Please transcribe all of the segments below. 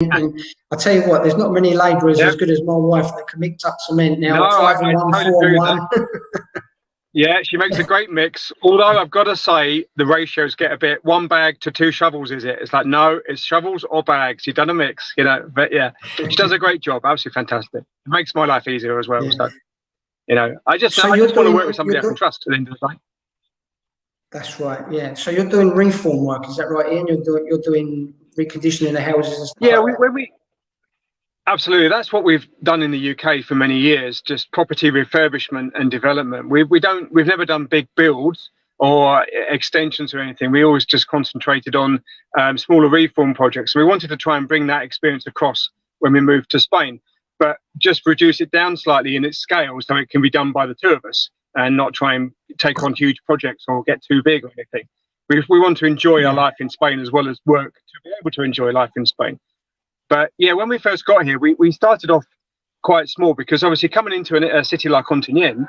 And I tell you what, there's not many labourers as good as my wife that can mix up cement now. No, 5 and 1, totally 4 and agree 1. Yeah, she makes a great mix. Although I've got to say, the ratios get a bit 1 bag to 2 shovels. Is it? It's like, no, it's shovels or bags. You've done a mix, you know. But yeah, she does a great job. Absolutely fantastic. It makes my life easier as well. Yeah. So, you know, I just want to work with somebody I can trust at the end of the day. That's right. Yeah. So you're doing reform work, is that right, Ian? You're doing reconditioning the houses and stuff. Yeah, absolutely. That's what we've done in the UK for many years, just property refurbishment and development. We've never done big builds or extensions or anything. We always just concentrated on smaller reform projects. We wanted to try and bring that experience across when we moved to Spain, but just reduce it down slightly in its scale so it can be done by the 2 of us and not try and take on huge projects or get too big or anything. We want to enjoy our life in Spain as well as work to be able to enjoy life in Spain. But yeah, when we first got here, we started off quite small because obviously coming into a city like Ontinyent,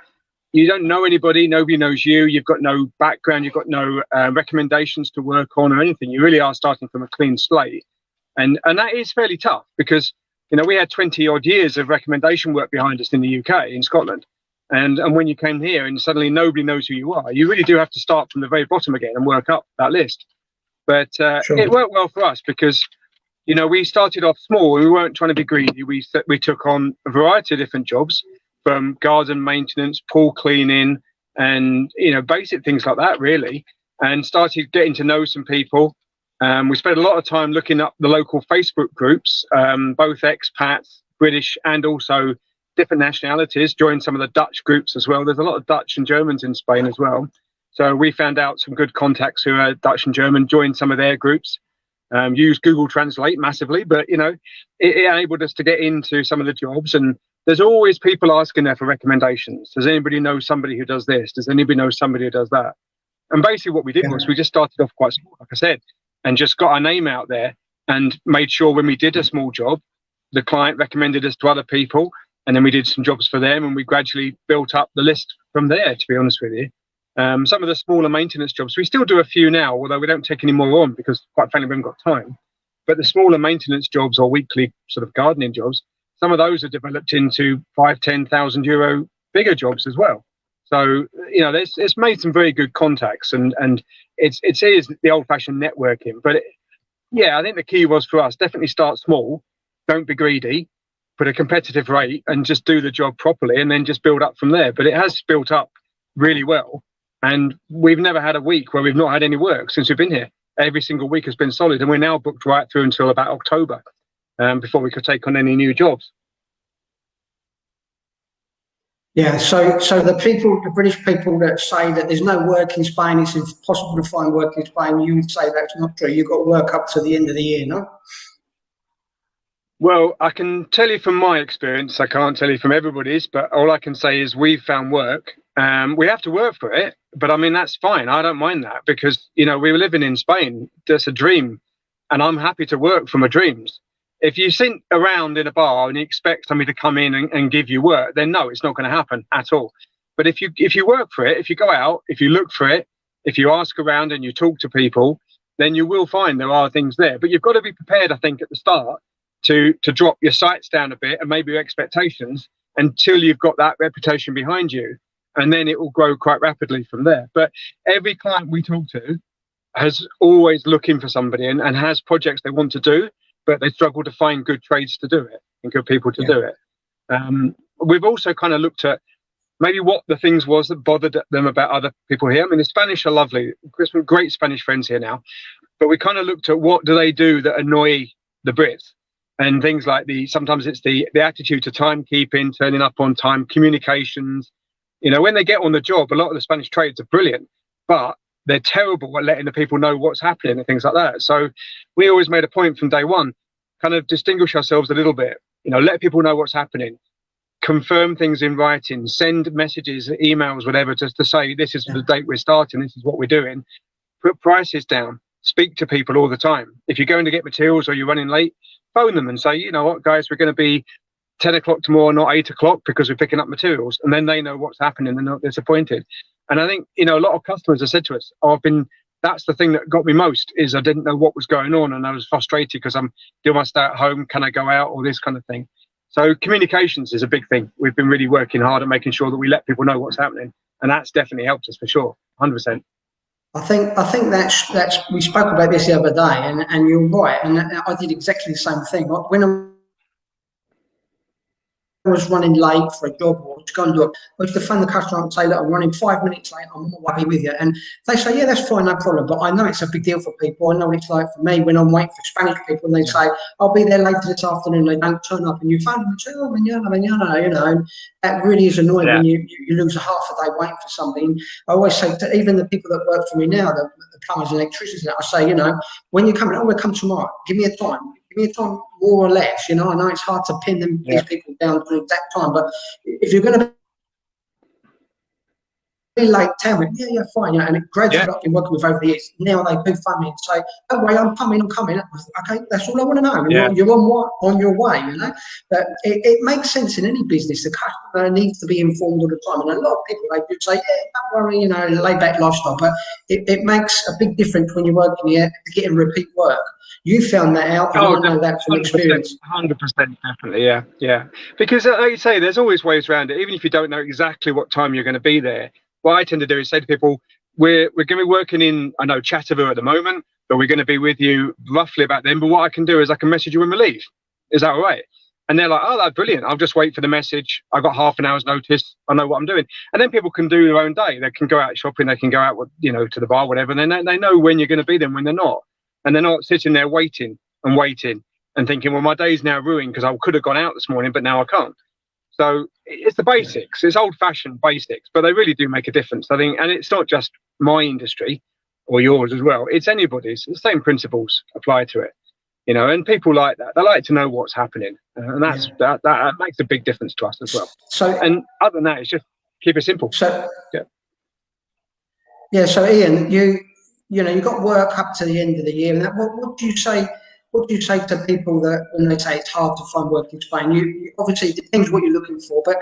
you don't know anybody, nobody knows you, you've got no background, you've got no recommendations to work on or anything. You really are starting from a clean slate. And that is fairly tough because, you know, we had 20 odd years of recommendation work behind us in the UK, in Scotland. And when you came here and suddenly nobody knows who you are, you really do have to start from the very bottom again and work up that list. But it worked well for us because, you know, we started off small. We weren't trying to be greedy. We took on a variety of different jobs, from garden maintenance, pool cleaning, and, you know, basic things like that, really, and started getting to know some people. We spent a lot of time looking up the local Facebook groups, both expats, British, and also different nationalities. Joined some of the Dutch groups as well. There's a lot of Dutch and Germans in Spain as well. So we found out some good contacts who are Dutch and German, joined some of their groups. Use Google Translate massively, but, you know, it enabled us to get into some of the jobs. And there's always people asking there for recommendations. Does anybody know somebody who does this? Does anybody know somebody who does that? And basically what we did was we just started off quite small, like I said, and just got our name out there and made sure when we did a small job, the client recommended us to other people, and then we did some jobs for them, and we gradually built up the list from there, to be honest with you. Some of the smaller maintenance jobs, we still do a few now, although we don't take any more on because, quite frankly, we haven't got time. But the smaller maintenance jobs or weekly sort of gardening jobs, some of those are developed into 5,000–10,000 euro bigger jobs as well. So, you know, it's made some very good contacts, and it is the old-fashioned networking. But yeah, I think the key was for us, definitely start small, don't be greedy, put a competitive rate, and just do the job properly, and then just build up from there. But it has built up really well. And we've never had a week where we've not had any work since we've been here. Every single week has been solid, and we're now booked right through until about October before we could take on any new jobs. Yeah, so the British people that say that there's no work in Spain, it's impossible to find work in Spain, you would say that's not true. You've got to work up to the end of the year, no? Well, I can tell you from my experience, I can't tell you from everybody's, but all I can say is we've found work. We have to work for it, but I mean, that's fine. I don't mind that because, you know, we were living in Spain. That's a dream, and I'm happy to work for my dreams. If you sit around in a bar and you expect somebody to come in and give you work, then no, it's not going to happen at all. But if you work for it, if you go out, if you look for it, if you ask around and you talk to people, then you will find there are things there. But you've got to be prepared, I think, at the start to drop your sights down a bit and maybe your expectations until you've got that reputation behind you. And then it will grow quite rapidly from there. But every client we talk to has always looking for somebody and has projects they want to do, but they struggle to find good trades to do it and good people to do it. We've also kind of looked at maybe what the things was that bothered them about other people here. I mean, the Spanish are lovely. We've got great Spanish friends here now. But we kind of looked at what do they do that annoy the Brits. And things like sometimes it's the attitude to timekeeping, turning up on time, communications. You know, when they get on the job, a lot of the Spanish trades are brilliant, but they're terrible at letting the people know what's happening and things like that. So we always made a point from day one, kind of distinguish ourselves a little bit, you know, let people know what's happening, confirm things in writing, send messages, emails, whatever, just to say this is the date we're starting, this is what we're doing, put prices down, speak to people all the time. If you're going to get materials or you're running late, phone them and say, you know what, guys, we're going to be 10 o'clock tomorrow, not 8 o'clock, because we're picking up materials. And then they know what's happening. They're not disappointed. And I think, you know, a lot of customers have said to us, oh, I've been that's the thing that got me most, is I didn't know what was going on, and I was frustrated because I'm doing my stay at home. Can I go out, or this kind of thing? So communications is a big thing. We've been really working hard at making sure that we let people know what's happening, and that's definitely helped us for sure, 100%. I think that's we spoke about this the other day, and you're right, and I did exactly the same thing. When I was running late for a job or to go and look, I used to phone the customer up and say, look, I'm running 5 minutes late, I'm on my way with you. And they say, yeah, that's fine, no problem. But I know it's a big deal for people. I know what it's like for me when I'm waiting for Spanish people and they say, I'll be there later this afternoon. They don't turn up and you phone them and say, oh, mañana, you know. And that really is annoying when you lose a half a day waiting for something. I always say to even the people that work for me now, the plumbers and electricians, I say, you know, when you come in, we'll come tomorrow. Give me a time. Give me a time, more or less. You know, I know it's hard to pin these people down to an exact time, but if you're going to be late, tell me, yeah, fine. You know, and it gradually I've been working with over the years. Now they do phone me and say, don't worry, I'm coming. Okay, that's all I want to know. You're on your way, you know. But it makes sense in any business. The customer needs to be informed all the time. And a lot of people, they do say, yeah, don't worry, you know, lay back lifestyle. But it makes a big difference when you're working here, getting repeat work. You found that out, and I know that from experience. 100%, definitely, yeah. Because, like you say, there's always ways around it. Even if you don't know exactly what time you're going to be there, what I tend to do is say to people, we're going to be working in, I know, Chatterville at the moment, but we're going to be with you roughly about then. But what I can do is I can message you when we leave. Is that all right? And they're like, oh, that's brilliant. I'll just wait for the message. I've got half an hour's notice. I know what I'm doing. And then people can do their own day. They can go out shopping. They can go out, you know, to the bar, whatever. And then they know when you're going to be there, when they're not. And they're not sitting there waiting and thinking, well, my day's now ruined because I could have gone out this morning, but now I can't. So it's the basics. It's old-fashioned basics, but they really do make a difference, I think. And it's not just my industry or yours as well. It's anybody's. The same principles apply to it, you know. And people like that. They like to know what's happening, and that makes a big difference to us as well. So, and other than that, it's just keep it simple. So So Ian, you know, you've got work up to the end of the year, and what do you say? What do you say to people that when they say it's hard to find work in Spain? You obviously, it depends what you're looking for, but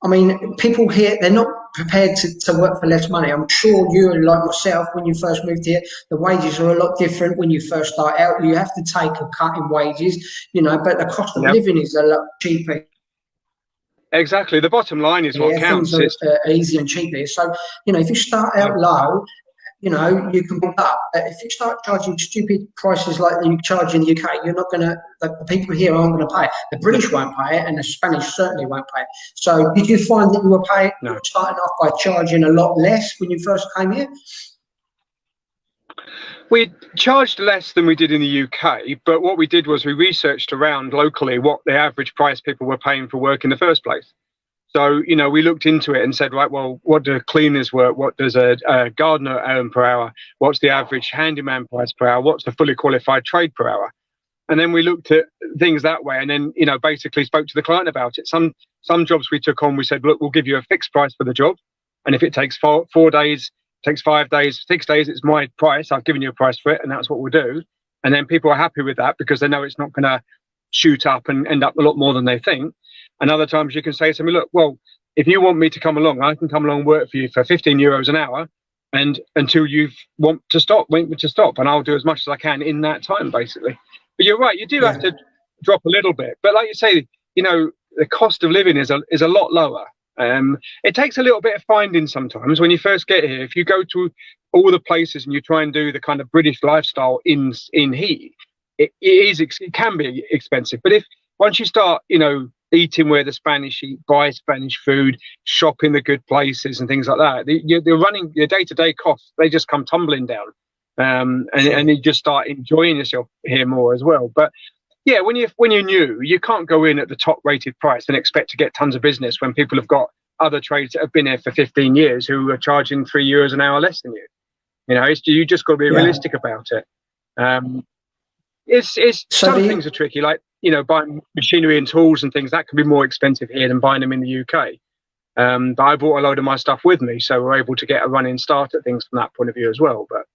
I mean, people here, they're not prepared to work for less money. I'm sure you, like myself, when you first moved here, the wages are a lot different when you first start out. You have to take a cut in wages, you know, but the cost of living is a lot cheaper. Exactly. The bottom line is what counts. Things are easy and cheap here. So, you know, if you start out low, you know, you can build up. If you start charging stupid prices like you charge in the UK, you're not going to, the people here aren't going to pay it. The British won't pay it, and the Spanish certainly won't pay it. So did you find that you were starting off by charging a lot less when you first came here? We charged less than we did in the UK, but what we did was we researched around locally what the average price people were paying for work in the first place. So, you know, we looked into it and said, right, well, what do cleaners work? What does a gardener earn per hour? What's the average handyman price per hour? What's the fully qualified trade per hour? And then we looked at things that way, and then, you know, basically spoke to the client about it. Some jobs we took on, we said, look, we'll give you a fixed price for the job. And if it takes 4 days, takes 5 days, 6 days, it's my price. I've given you a price for it, and that's what we'll do. And then people are happy with that because they know it's not going to shoot up and end up a lot more than they think. And other times you can say to me, look, well, if you want me to come along, I can come along and work for you for 15 euros an hour, and until you want me to stop, and I'll do as much as I can in that time, basically. But you're right, you do have to drop a little bit. But like you say, you know, the cost of living is a lot lower. It takes a little bit of finding sometimes when you first get here. If you go to all the places and you try and do the kind of British lifestyle in here, it can be expensive. But if once you start, you know, eating where the Spanish eat, buy Spanish food, shop in the good places and things like that, you're running your day-to-day costs, they just come tumbling down. And you just start enjoying yourself here more as well. But yeah, when you're new, you can't go in at the top rated price and expect to get tons of business when people have got other trades that have been here for 15 years who are charging €3 an hour less than you. You know, you just got to be realistic about it. Some things are tricky, like, you know, buying machinery and tools and things that can be more expensive here than buying them in the UK. But I brought a load of my stuff with me, so we're able to get a running start at things from that point of view as well. But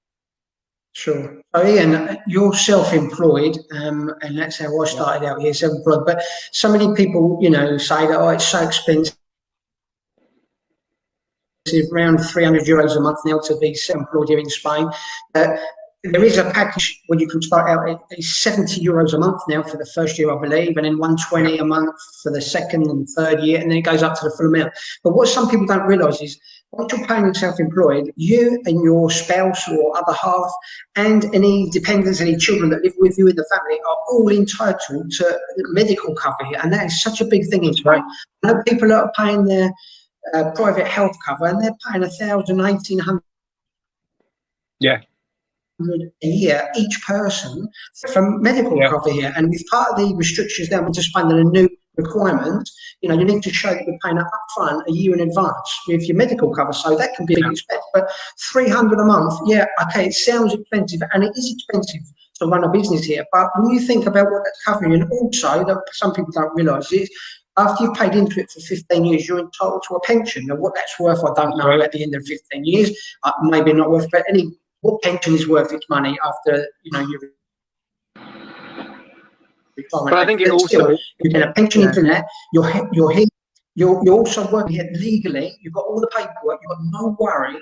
sure. So Ian, you're self-employed, and that's how I started out here, self-employed. But so many people, you know, say that, oh, it's so expensive around €300 a month now to be self-employed here in Spain. There is a package where you can start out at €70 a month now for the first year, I believe, and then 120 a month for the second and third year, and then it goes up to the full amount. But what some people don't realise is once you're paying self-employed, you and your spouse or other half and any dependents, any children that live with you in the family are all entitled to medical cover here, and that is such a big thing in Spain. I know people that are paying their private health cover, and they're paying 1,000, 1,800. Yeah. A year each person from medical cover here, and with part of the restrictions now, we're just finding a new requirement. You need to show that you're paying up front a year in advance with your medical cover, so that can be a big expense. But 300 a month, yeah, okay, it sounds expensive, and it is expensive to run a business here. But when you think about what that's covering, and also that some people don't realise is, after you've paid into it for 15 years, you're entitled to a pension. Now, what that's worth, I don't know. At the end of 15 years, maybe not worth, but what pension is worth its money after you retirement? But I think it also you get a pension into that. You're here. You're also working here legally. You've got all the paperwork. You've got no worries.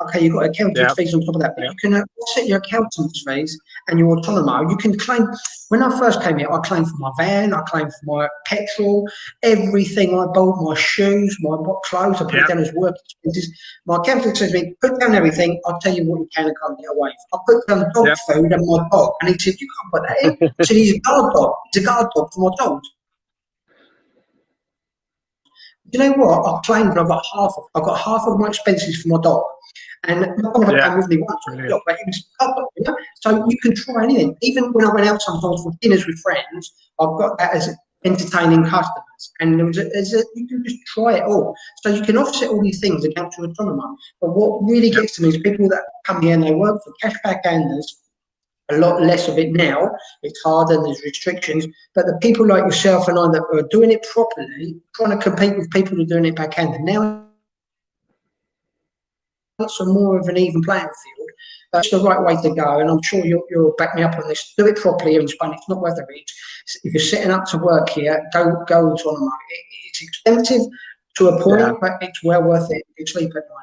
Okay, you've got accounting fees on top of that, but you can offset your accounting fees and your autonomo. You can claim. When I first came here, I claimed for my van. I claimed for my petrol, everything I bought, my shoes, my clothes. I put it down as work expenses. My accountant says to me, "Put down everything. I'll tell you what you can and can't get away with." I put down dog food and my dog, and he said, "You can't put that in." I said, "He's a guard dog. He's a guard dog for my dog." You know what? I claimed and I got half of my expenses for my dog, and my dog never came with me once. But it was covered, So you can try anything. Even when I went out sometimes for dinners with friends, I've got that as entertaining customers, and you can just try it all. So you can offset all these things against your autonomy. But what really gets to me is people that come here and they work for cashback handlers. A lot less of it now. It's hard and there's restrictions. But the people like yourself and I that are doing it properly, trying to compete with people who are doing it backhanded, now it's more of an even playing field. That's the right way to go, and I'm sure you'll back me up on this. Do it properly here in Spain. It's not worth the risk. If you're setting up to work here, go autonomous. It's expensive to a point, but it's well worth it. You sleep at night.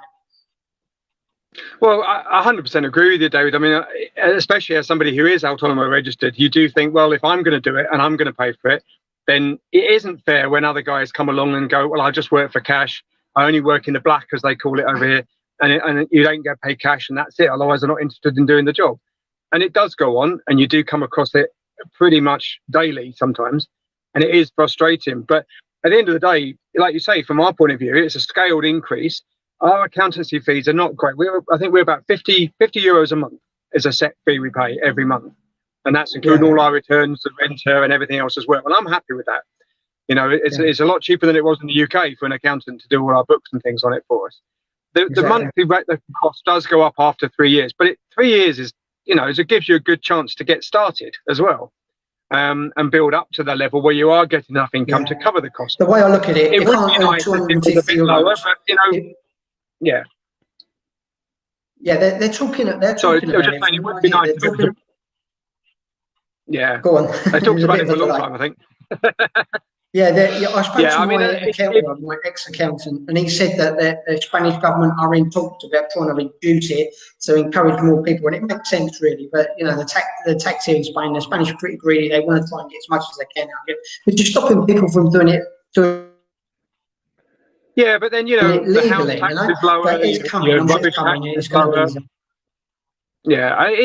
Well, I 100% agree with you, David. I mean, especially as somebody who is autonomo registered, you do think, well, if I'm going to do it and I'm going to pay for it, then it isn't fair when other guys come along and go, well, I just work for cash. I only work in the black, as they call it over here, and you don't get paid cash, and that's it. Otherwise, I'm not interested in doing the job. And it does go on, and you do come across it pretty much daily sometimes, and it is frustrating. But at the end of the day, like you say, from our point of view, it's a scaled increase. Our accountancy fees are not great. I think we're about 50 euros a month is a set fee we pay every month. And that's including all our returns, the renter and everything else as well. And I'm happy with that. It's a lot cheaper than it was in the UK for an accountant to do all our books and things on it for us. The monthly rate, the cost does go up after 3 years, but 3 years is, it gives you a good chance to get started as well. And build up to the level where you are getting enough income to cover the cost. The way I look at it, it would be nice if it was a bit lower, but yeah. Yeah, they're talking. They're talking about just saying, it would be nice. Yeah. Go on. They talked about it for a long time, I think. I spoke to my ex-accountant, and he said that the Spanish government are in talks about trying to reduce it to encourage more people, and it makes sense really. But the tax here in Spain, the Spanish are pretty greedy. They want to try and get as much as they can out of it, but just stopping people from doing it. Yeah, but then legally, the house tax is lower. It's coming. Rubbish tax is lower. Yeah,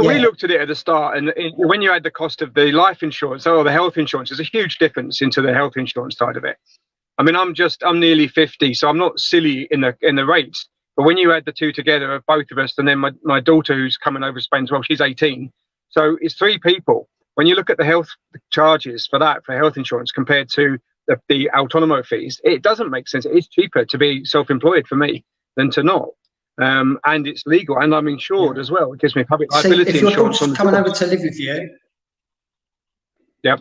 we looked at it at the start, and when you add the cost of the life insurance or the health insurance, there's a huge difference into the health insurance side of it. I mean, I'm nearly 50, so I'm not silly in the rates. But when you add the two together of both of us, and then my daughter who's coming over Spain as well, she's 18, so it's 3 people. When you look at the health charges for health insurance compared to the autonomo fees, it doesn't make sense. It's cheaper to be self-employed for me than to not. And it's legal, and I'm insured as well. It gives me public liability insurance. If your daughter's coming over to live with you,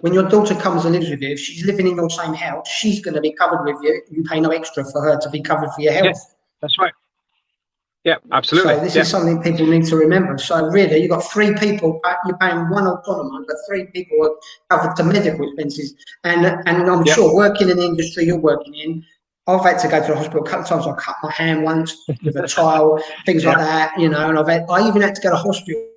when your daughter comes and lives with you, if she's living in your same house, she's going to be covered with you. You pay no extra for her to be covered for your health. Yes, that's right. Yeah, absolutely. So this is something people need to remember. So really, you've got 3 people, you're paying one autonomo, but 3 people are covered to medical expenses. And I'm sure working in the industry you're working in, I've had to go to the hospital a couple of times. I cut my hand once with a tile, things like that, you know, and I even had to go to hospital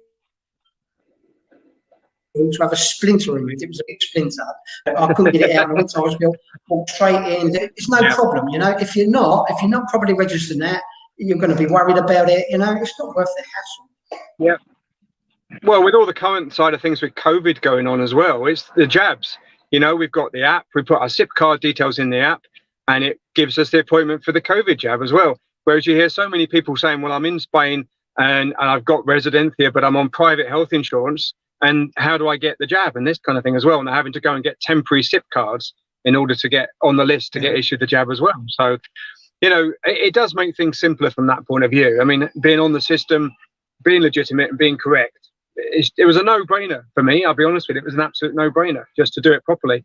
to have a splinter removed. It was a big splinter. I couldn't get it out. I went to hospital, walked straight in. It's no problem, you know. If you're not properly registered in that, you're going to be worried about it. You know, it's not worth the hassle. Yeah. Well, with all the current side of things with COVID going on as well, it's the jabs. You know, we've got the app. We put our SIP card details in the app, and it gives us the appointment for the COVID jab as well. Whereas you hear so many people saying, "Well, I'm in Spain and I've got residencia, but I'm on private health insurance. And how do I get the jab?" And this kind of thing as well. And they're having to go and get temporary SIP cards in order to get on the list to get issued the jab as well. So, you know, it does make things simpler from that point of view. I mean, being on the system, being legitimate and being correct, it was a no-brainer for me. I'll be honest with you. It was an absolute no-brainer just to do it properly.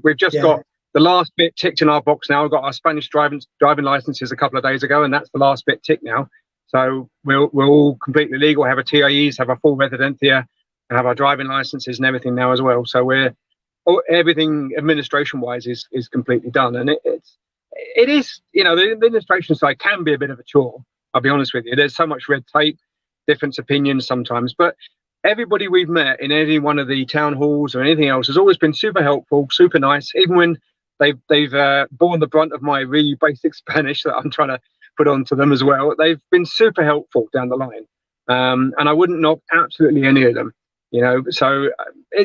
We've just got the last bit ticked in our box now. We've got our Spanish driving licenses a couple of days ago, and that's the last bit ticked now. So we're all completely legal, have a TIEs, have a full residencia, and have our driving licenses and everything now as well. So everything administration-wise is completely done. And it is, you know, the administration side can be a bit of a chore. I'll be honest with you. There's so much red tape, different opinions sometimes, but everybody we've met in any one of the town halls or anything else has always been super helpful, super nice. Even when they've borne the brunt of my really basic Spanish that I'm trying to put onto them as well, they've been super helpful down the line. And I wouldn't knock absolutely any of them. You know, so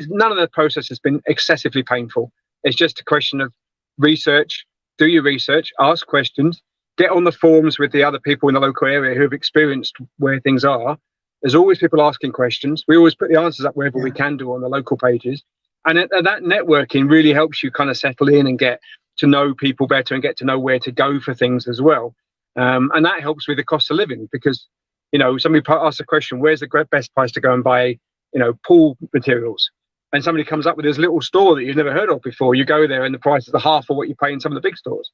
none of the process has been excessively painful. It's just a question of research, do your research, ask questions, get on the forums with the other people in the local area who have experienced where things are. There's always people asking questions. We always put the answers up wherever we can do on the local pages. And that networking really helps you kind of settle in and get to know people better and get to know where to go for things as well. And that helps with the cost of living because, you know, somebody asks a question, where's the best place to go and buy, you know, pool materials, and somebody comes up with this little store that you've never heard of before. You go there and the prices are half of what you pay in some of the big stores.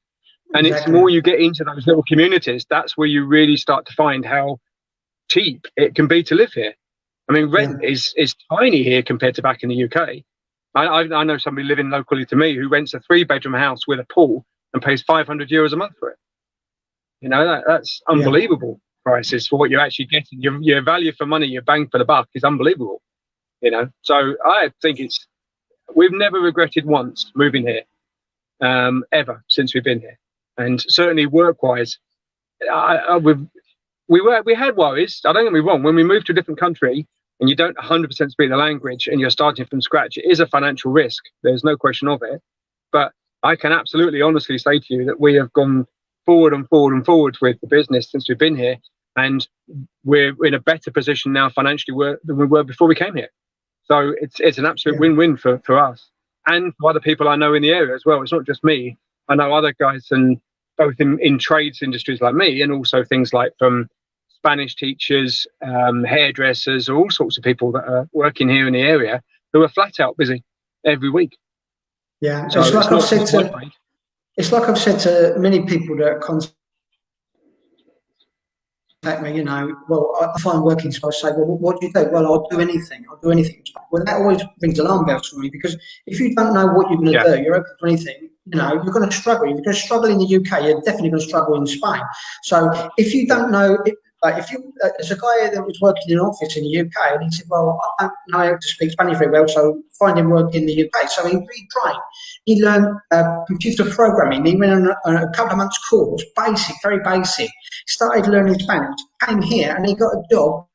And It's more you get into those little communities, that's where you really start to find how cheap it can be to live here. I mean, rent is tiny here compared to back in the UK. I know somebody living locally to me who rents a 3-bedroom house with a pool and pays €500 a month for it. You know, that's unbelievable prices for what you're actually getting. Your value for money, your bang for the buck is unbelievable. You know, so I think we've never regretted once moving here, ever since we've been here, and certainly work-wise, we had worries. I don't get me wrong. When we move to a different country and you don't 100% speak the language and you're starting from scratch, it is a financial risk. There's no question of it. But I can absolutely, honestly say to you that we have gone forward and forward and forward with the business since we've been here, and we're in a better position now financially than we were before we came here. So it's an absolute win-win for us and for other people I know in the area as well. It's not just me. I know other guys, and both in trades industries like me, and also things like from Spanish teachers, hairdressers, all sorts of people that are working here in the area who are flat out busy every week. Yeah, so it's like I've said to many people that contact me, you know, well, I find working, so I say, well, what do you do? Well, I'll do anything. Well, that always rings alarm bells for me, because if you don't know what you're going to do, you're open to anything, you know, you're going to struggle. If you're going to struggle in the UK, you're definitely going to struggle in Spain. So if you don't know, there's a guy that was working in an office in the UK, and he said, well, I don't know how to speak Spanish very well, so find him work in the UK. So he retrained. He learned computer programming. He went on a couple of months course, basic, very basic. Started learning Spanish, came here, and he got a job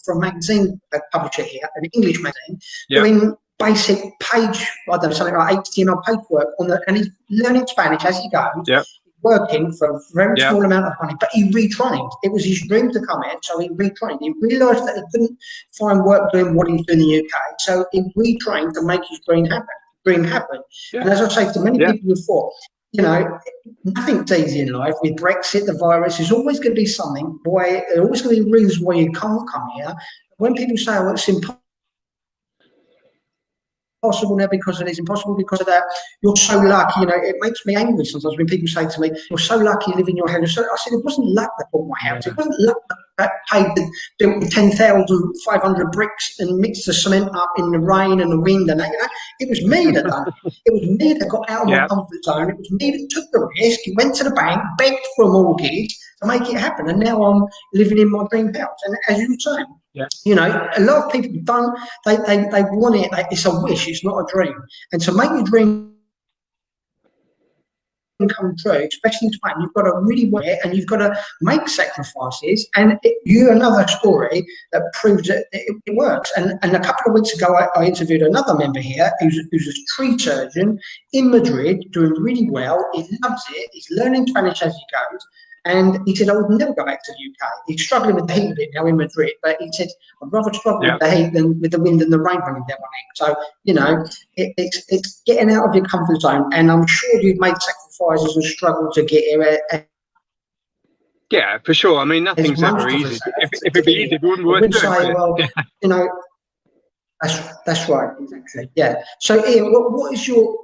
for a magazine publisher here, an English magazine, doing basic page, I don't know, something like HTML paperwork and he's learning Spanish as he goes. Working for a very small amount of money, but he retrained. It was his dream to come in, so he retrained. He realised that he couldn't find work doing what he was doing in the UK, so he retrained to make his dream happen. And as I say to many people before, you know, nothing's easy in life. With Brexit, the virus, there's always going to be something. There's always going to be reasons why you can't come here. When people say, "Oh, it's impossible now because it is impossible because of that," you're so lucky. You know, it makes me angry sometimes when people say to me, "You're so lucky you live in your house." I said, it wasn't luck that bought my house. It wasn't luck that paid built 10,500 bricks and mixed the cement up in the rain and the wind and that. You know, It was me that done it. It was me that got out of my comfort zone. It was me that took the risk. He went to the bank, begged for a mortgage to make it happen, and now I'm living in my dream house. And as you were saying, you know, a lot of people don't. They want it. It's a wish. It's not a dream. And to make your dream come true, especially in Spain, you've got to really work it, and you've got to make sacrifices. And you're another story that proves that it works. And a couple of weeks ago, I interviewed another member here who's a tree surgeon in Madrid, doing really well. He loves it. He's learning Spanish as he goes. And he said, I would never go back to the UK. He's struggling with the heat a bit now in Madrid, but he said, I'd rather struggle with the heat than with the wind and the rain running down my neck. So, you know, it's getting out of your comfort zone. And I'm sure you've made sacrifices and struggled to get here. Yeah, for sure. I mean, nothing's ever easy. If it'd be easy, it wouldn't work. Well, you know, that's right, exactly. Yeah. So, Ian, what is your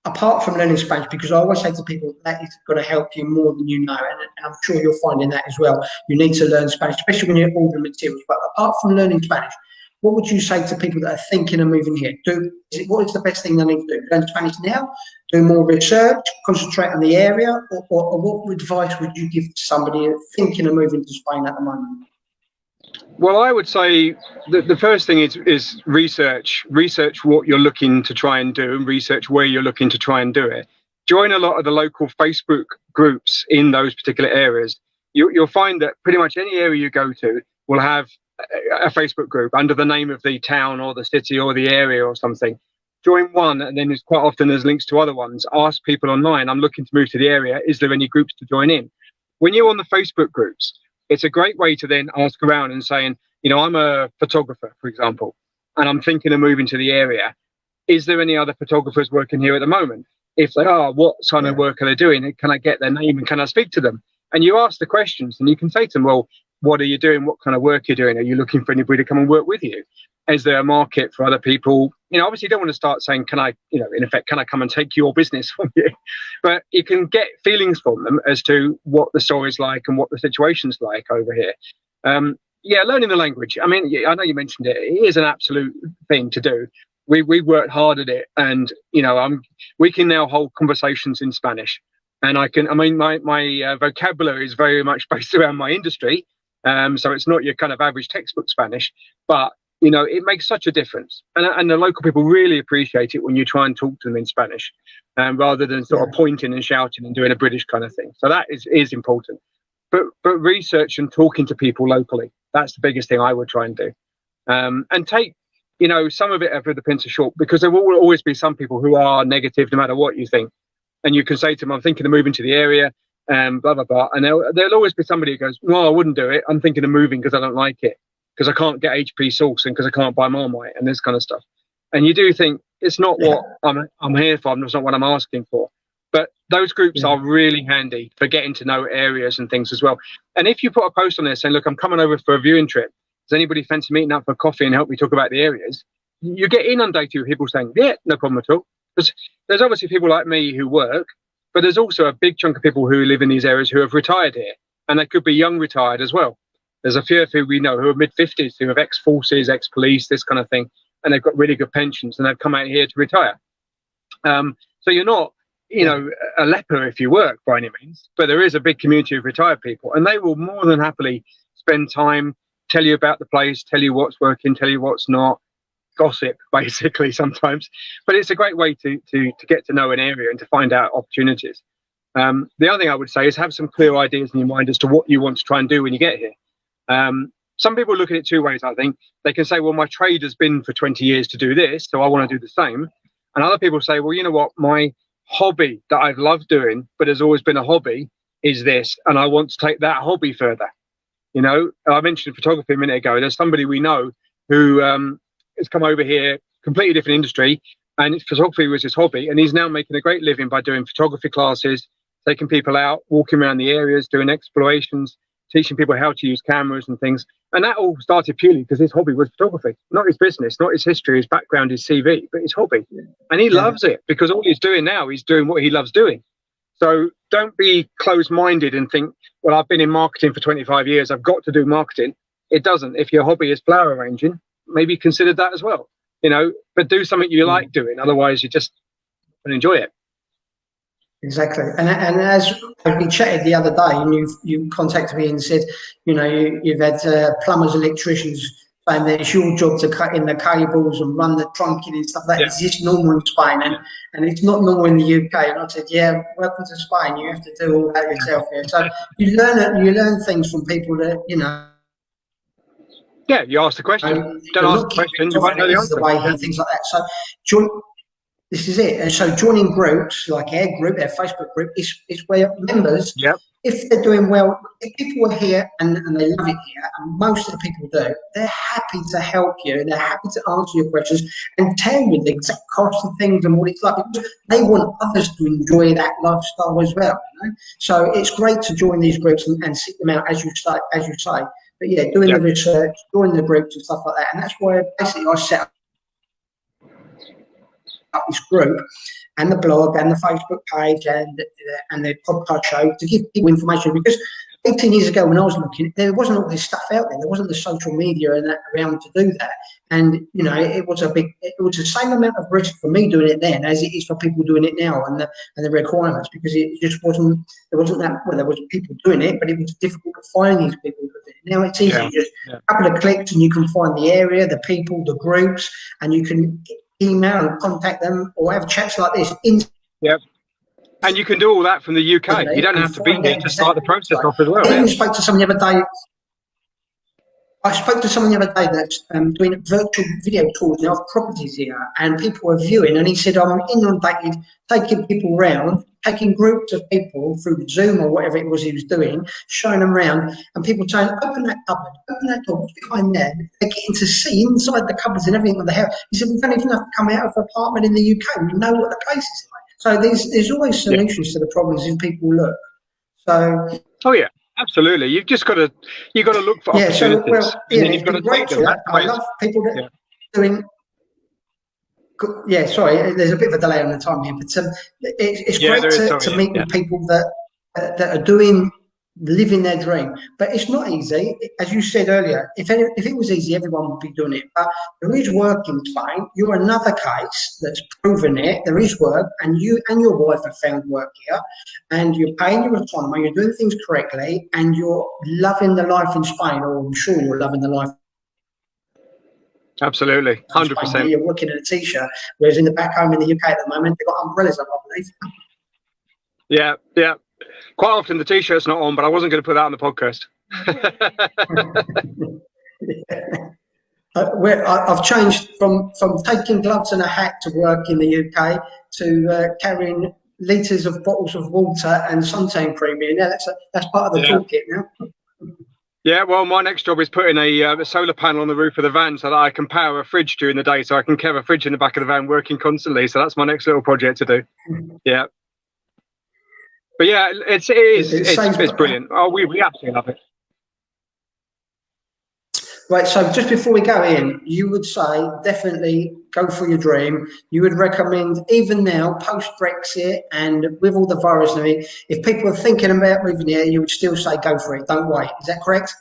apart from learning Spanish, because I always say to people that is going to help you more than you know, and I'm sure you're finding that as well. You need to learn Spanish, especially when you're ordering materials. But apart from learning Spanish, what would you say to people that are thinking of moving here? What is the best thing they need to do? Learn Spanish now, do more research, concentrate on the area, or what advice would you give to somebody thinking of moving to Spain at the moment? Well, I would say the first thing is research what you're looking to try and do, and research where you're looking to try and do it. Join a lot of the local Facebook groups in those particular areas. You'll find that pretty much any area you go to will have a Facebook group under the name of the town or the city or the area or something. Join one, and then quite often there's links to other ones. Ask people online, I'm looking to move to the area, is there any groups to join in? When you're on the Facebook groups, it's a great way to then ask around and saying, you know, I'm a photographer, for example, and I'm thinking of moving to the area. Is there any other photographers working here at the moment? If they are, what kind of work are they doing? Can I get their name and can I speak to them? And you ask the questions, and you can say to them, well, what are you doing? What kind of work you're doing? Are you looking for anybody to come and work with you? Is there a market for other people? You know, obviously you don't want to start saying, can I, you know, in effect, can I come and take your business from you? But you can get feelings from them as to what the story's like and what the situation's like over here. Yeah, learning the language. I mean, I know you mentioned it. It is an absolute thing to do. We worked hard at it, and you know, we can now hold conversations in Spanish, and I mean, my vocabulary is very much based around my industry, so it's not your kind of average textbook Spanish, but you know, it makes such a difference, and the local people really appreciate it when you try and talk to them in Spanish, rather than sort of pointing and shouting and doing a British kind of thing. So that is important. But research and talking to people locally, that's the biggest thing I would try and do. And take, you know, some of it over the pinch of salt, because there will always be some people who are negative no matter what you think. And you can say to them, I'm thinking of moving to the area, blah, blah, blah. And there'll always be somebody who goes, no, I wouldn't do it. I'm thinking of moving because I don't like it, because I can't get HP sauce and because I can't buy Marmite and this kind of stuff. And you do think it's not what I'm here for. It's not what I'm asking for. But those groups are really handy for getting to know areas and things as well. And if you put a post on there saying, look, I'm coming over for a viewing trip, does anybody fancy meeting up for coffee and help me talk about the areas? You get inundated with people saying, yeah, no problem at all. Because there's obviously people like me who work, but there's also a big chunk of people who live in these areas who have retired here. And they could be young retired as well. There's a few who we know who are mid-50s, who have ex-forces, ex-police, this kind of thing. And they've got really good pensions and they've come out here to retire. So you're not, you know, a leper if you work by any means, but there is a big community of retired people, and they will more than happily spend time, tell you about the place, tell you what's working, tell you what's not, gossip basically sometimes. But it's a great way to get to know an area and to find out opportunities. The other thing I would say is have some clear ideas in your mind as to what you want to try and do when you get here. Some people look at it two ways, I think. They can say, well, my trade has been for 20 years to do this, so I want to do the same. And other people say, well, you know what, my hobby that I've loved doing, but has always been a hobby, is this, and I want to take that hobby further. You know, I mentioned photography a minute ago. There's somebody we know who has come over here, completely different industry, and photography was his hobby, and he's now making a great living by doing photography classes, taking people out, walking around the areas, doing explorations, teaching people how to use cameras and things. And that all started purely because his hobby was photography, not his business, not his history, his background, his CV, but his hobby. And he loves it, because all he's doing now, he's doing what he loves doing. So don't be closed-minded and think, well, I've been in marketing for 25 years, I've got to do marketing. It doesn't. If your hobby is flower arranging, maybe consider that as well. you know, but do something you like doing. Otherwise, you just don't enjoy it. Exactly, and as we chatted the other day, and you contacted me and said, you know, you've had plumbers, electricians, and it's your job to cut in the cables and run the trunking and stuff like that. Is this normal in Spain? And it's not normal in the UK. And I said, yeah, welcome to Spain. You have to do all that yourself here. So you learn things from people that, you know. Yeah, you ask the question. Don't ask the question, you won't know the answer. The way he things like that. So this is it. And so joining groups like our group, our Facebook group, is where members, if they're doing well, if people are here and they love it here, and most of the people do, they're happy to help you, and they're happy to answer your questions and tell you the exact cost of things and what it's like, because they want others to enjoy that lifestyle as well. You know? So it's great to join these groups and seek them out, as you say. But yeah, doing the research, joining the groups and stuff like that. And that's why basically I set up this group and the blog and the Facebook page and the podcast show to give people information, because 18 years ago when I was looking, there wasn't all this stuff out there. There wasn't the social media and that around to do that. And you know, it was the same amount of risk for me doing it then as it is for people doing it now, and the requirements, because it just wasn't, there was people doing it, but it was difficult to find these people doing it. Now it's easy, just a couple of clicks and you can find the area, the people, the groups, and you can email and contact them or have chats like this. And you can do all that from the UK. You don't have to be here to start the process off as well. I even spoke to someone the other day. That's doing virtual video tours of properties here, and people are viewing, and he said, I'm inundated, taking people around, taking groups of people through Zoom or whatever it was he was doing, showing them around, and people saying, open that cupboard, open that door, what's behind there? They're getting to see inside the cupboards and everything of the house. He said, we don't even have to come out of an apartment in the UK. We know what the place is like. So there's always solutions to the problems if people look. So. Oh yeah, absolutely. You've got to look for opportunities. You've got to take them. I love people that are doing. Yeah, sorry, there's a bit of a delay on the time here, but it's great to meet with people that are living their dream. But it's not easy, as you said earlier. If it was easy, everyone would be doing it. But there is work in Spain. You're another case that's proven it. There is work, and you and your wife have found work here, and you're paying your autonomy, you're doing things correctly, and you're loving the life in Spain, or I'm sure you're loving the life. Absolutely, 100%. You're working in a t-shirt, whereas in the back home in the UK at the moment, they've got umbrellas up, I believe. Yeah. Quite often the t-shirt's not on, but I wasn't going to put that on the podcast. I've changed from taking gloves and a hat to work in the UK to carrying litres of bottles of water and suntan cream in. Yeah, that's part of the toolkit now. Yeah, well, my next job is putting a solar panel on the roof of the van so that I can power a fridge during the day, so I can have a fridge in the back of the van working constantly. So that's my next little project to do. Yeah. But yeah, it's brilliant. Oh, we absolutely love it. Right, so just before we go in, you would say definitely go for your dream. You would recommend, even now, post-Brexit and with all the virus and everything, if people are thinking about moving here, you would still say go for it, don't wait. Is that correct?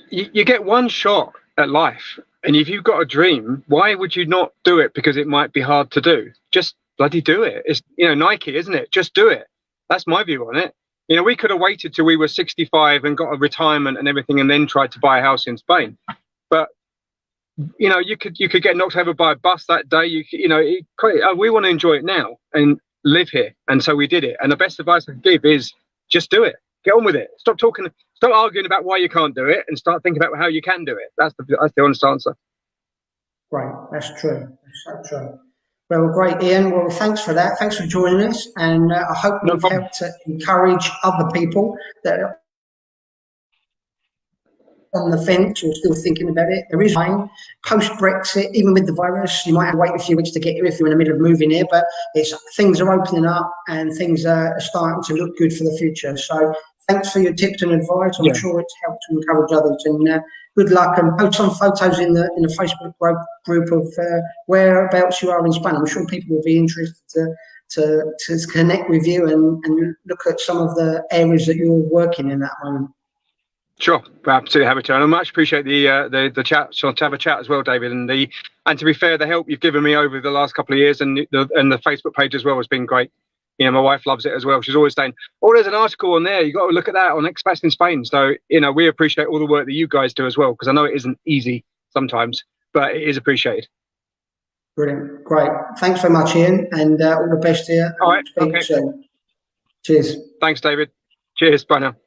You get one shot at life, and if you've got a dream, why would you not do it because it might be hard to do? Just bloody do it. It's, Nike, isn't it? Just do it. That's my view on it. We could have waited till we were 65 and got a retirement and everything, and then tried to buy a house in Spain. But you could get knocked over by a bus that day. We want to enjoy it now and live here, and so we did it. And the best advice I can give is just do it. Get on with it. Stop arguing about why you can't do it, and start thinking about how you can do it. That's the honest answer. Right, that's true. That's so true. Well, great, Ian. Well, thanks for that. Thanks for joining us. And I hope we've helped to encourage other people that are on the fence or still thinking about it. There is time post-Brexit, even with the virus. You might have to wait a few weeks to get here if you're in the middle of moving here, but things are opening up and things are starting to look good for the future. So thanks for your tips and advice. I'm sure it's helped to encourage others. And good luck, and post some photos in the Facebook group of whereabouts you are in Spain. I'm sure people will be interested to connect with you and look at some of the areas that you're working in at the moment. Sure, we're absolutely happy to, and I much appreciate the chat. So to have a chat as well, David, and to be fair, the help you've given me over the last couple of years, and the Facebook page as well has been great. You know, my wife loves it as well. She's always saying, "Oh, there's an article on there. You got to look at that on expats in Spain." So you know, we appreciate all the work that you guys do as well, because I know it isn't easy sometimes, but it is appreciated. Brilliant, great. Thanks very much, Ian, and all the best here. All right, Speak okay. soon. Cheers. Thanks, David. Cheers. Bye now.